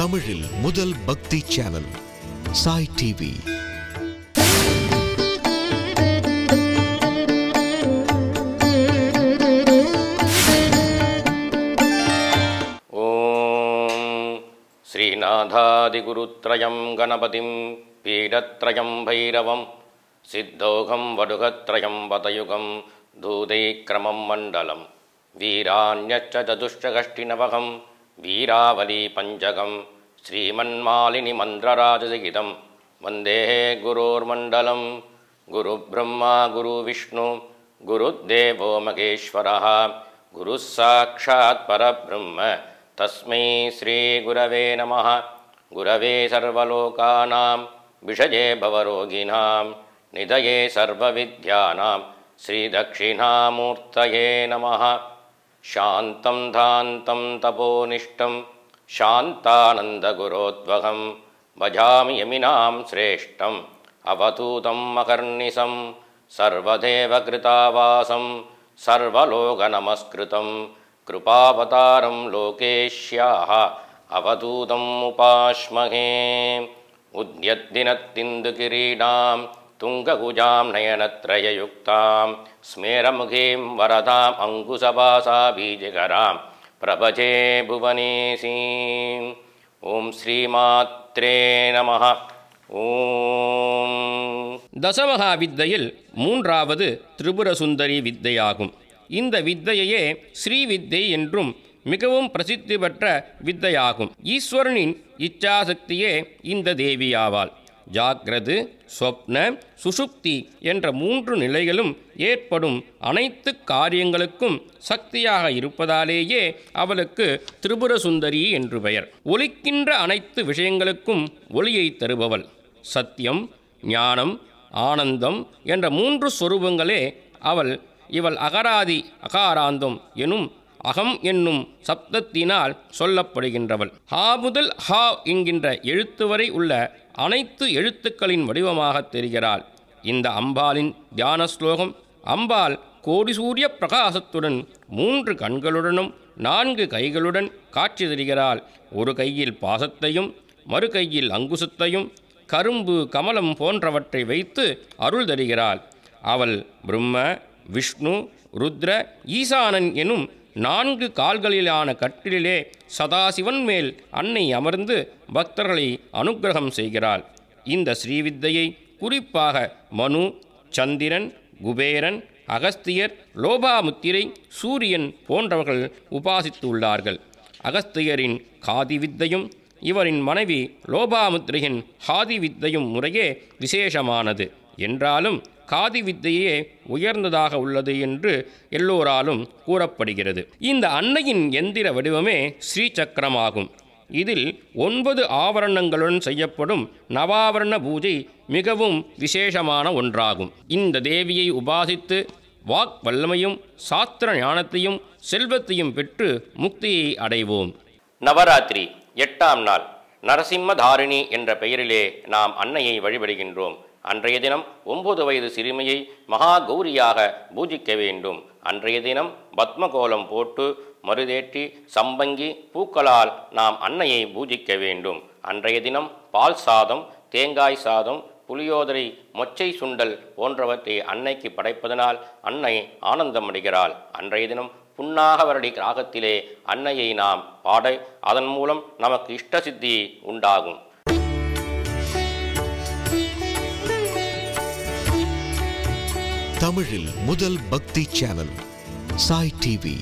தமிழில் முதல் பக்தி சேனல் சாய் டிவி. ஓம் ஸ்ரீநாதாதிகுருத்ரயம் கணபதிம் பீடத்ரயம் பைரவம் சித்தோகம் வடுகத்ரயம் வதயுகம் தூதைக்ரமம் மண்டலம் வீராண்யச்ச சதுஷ்டகஷ்டிநவகம் வீராவலி பஞ்சகம் ஸ்ரீமன்மாலினி மந்திரராஜதிகிதம் வந்தே குரோர்மண்டலம். குரு பிரம்மா குரு விஷ்ணு குருதேவோ மகேஸ்வரः குரு சாட்சாத் பரபிரம்ம தஸ்மை ஸ்ரீ குரவே நமः. குரவே சர்வலோகானாம் விஷஜே பவரோகிணாம் நிதயே சர்வவித்யானாம் ஸ்ரீதக்ஷிணாமூர்த்தயே நமः. சாந்தம் தாந்தம் தபோனிஷ்டம் சாந்தானந்தகுரோத்வகம் பஜாமி யமினாம் ஸ்ரேஷ்டம் அவதூதம் மகர்நிசம் சர்வதேவகிருதாவாசம் சர்வலோகநமஸ்கிருதம் கிருபாவதாரம் லோகேஷ்யாः அவதூதம் உபாஸ்மஹே. உத்யத்தினத்திந்து கிரீடாம் துங்ககுஜாம் நயனத்ரயயுக்தாம் ஸ்மேரமுகீம் வரதாம் அங்குசபாசா பீஜகராம் பிரபஜே புவனேசீம். ஓம் ஸ்ரீமாத்ரே நமः. ஓம். தசமகா வித்தையில் மூன்றாவது திரிபுர சுந்தரி வித்தையாகும். இந்த வித்தையே ஸ்ரீவித்தை என்றும் மிகவும் பிரசித்தி பெற்ற வித்தையாகும். ஈஸ்வரனின் இச்சாசக்தியே இந்த தேவியாவாள். ஜாக்ரது, சொப்ன, சுஷுப்தி என்ற மூன்று நிலைகளும் ஏற்படும் அனைத்து காரியங்களுக்கும் சக்தியாக இருப்பதாலேயே அவளுக்கு திரிபுர சுந்தரி என்று பெயர். ஒலிக்கின்ற அனைத்து விஷயங்களுக்கும் ஒளியை தருபவள். சத்தியம், ஞானம், ஆனந்தம் என்ற மூன்று சொரூபங்களே இவள் அகராதி அகாராந்தம் எனும் அகம் என்னும் சப்தத்தினால் சொல்லப்படுகின்றவள். ஹா முதல் ஹா என்கின்ற எழுத்து வரை உள்ள அனைத்து எழுத்துக்களின் வடிவமாக தெரிகிறாள். இந்த அம்பாளின் தியான ஸ்லோகம்: அம்பாள் கோடி சூரிய பிரகாசத்துடன் 3 கண்களுடனும் 4 கைகளுடன் காட்சி தருகிறாள். ஒரு கையில் பாசத்தையும் மறு கையில் அங்குசத்தையும் கரும்பு கமலம் போன்றவற்றை வைத்து அருள் தருகிறாள். அவள் பிரம்ம, விஷ்ணு, ருத்ர, ஈசானன் எனும் 4 கால்களிலான கட்டிலே சதாசிவன் மேல் அன்னை அமர்ந்து பக்தர்களை அனுக்கிரகம் செய்கிறாள். இந்த ஸ்ரீவித்தையை குறிப்பாக மனு, சந்திரன், குபேரன், அகஸ்தியர், லோபாமுத்திரை, சூரியன் போன்றவர்கள் உபாசித்துள்ளார்கள். அகஸ்தியரின் காதி வித்தையும் இவரின் மனைவி லோபாமுத்திரையின் ஹாதி வித்தையும் முறையே விசேஷமானது என்றாலும் காதி வித்தையே உயர்ந்ததாக உள்ளது என்று எல்லோராலும் கூறப்படுகிறது. இந்த அன்னையின் எந்திர வடிவமே ஸ்ரீசக்கரமாகும். இதில் 9 ஆவரணங்களுடன் செய்யப்படும் நவாவரண பூஜை மிகவும் விசேஷமான ஒன்றாகும். இந்த தேவியை உபாசித்து வாக் வல்லமையும் சாஸ்திர ஞானத்தையும் செல்வத்தையும் பெற்று முக்தியை அடைவோம். நவராத்திரி 8ஆம் நாள் நரசிம்மதாரிணி என்ற பெயரிலே நாம் அன்னையை வழிபடுகின்றோம். அன்றைய தினம் 9 வயது சிறுமியை மகா கௌரியாக பூஜிக்க வேண்டும். அன்றைய தினம் பத்மகோலம் போட்டு மருதேற்றி சம்பங்கி பூக்களால் நாம் அன்னையை பூஜிக்க வேண்டும். அன்றைய தினம் பால் சாதம், தேங்காய் சாதம், புளியோதரை, மொச்சை சுண்டல் போன்றவற்றை அன்னைக்கு படைப்பதனால் அன்னை ஆனந்தமடைகிறாள். அன்றைய தினம் புன்னாகவரடி ராகத்திலே அன்னையை நாம் பாட அதன் மூலம் நமக்கு இஷ்டசித்தி உண்டாகும். தமிழில் முதல் பக்தி சேனல் சாய் டிவி.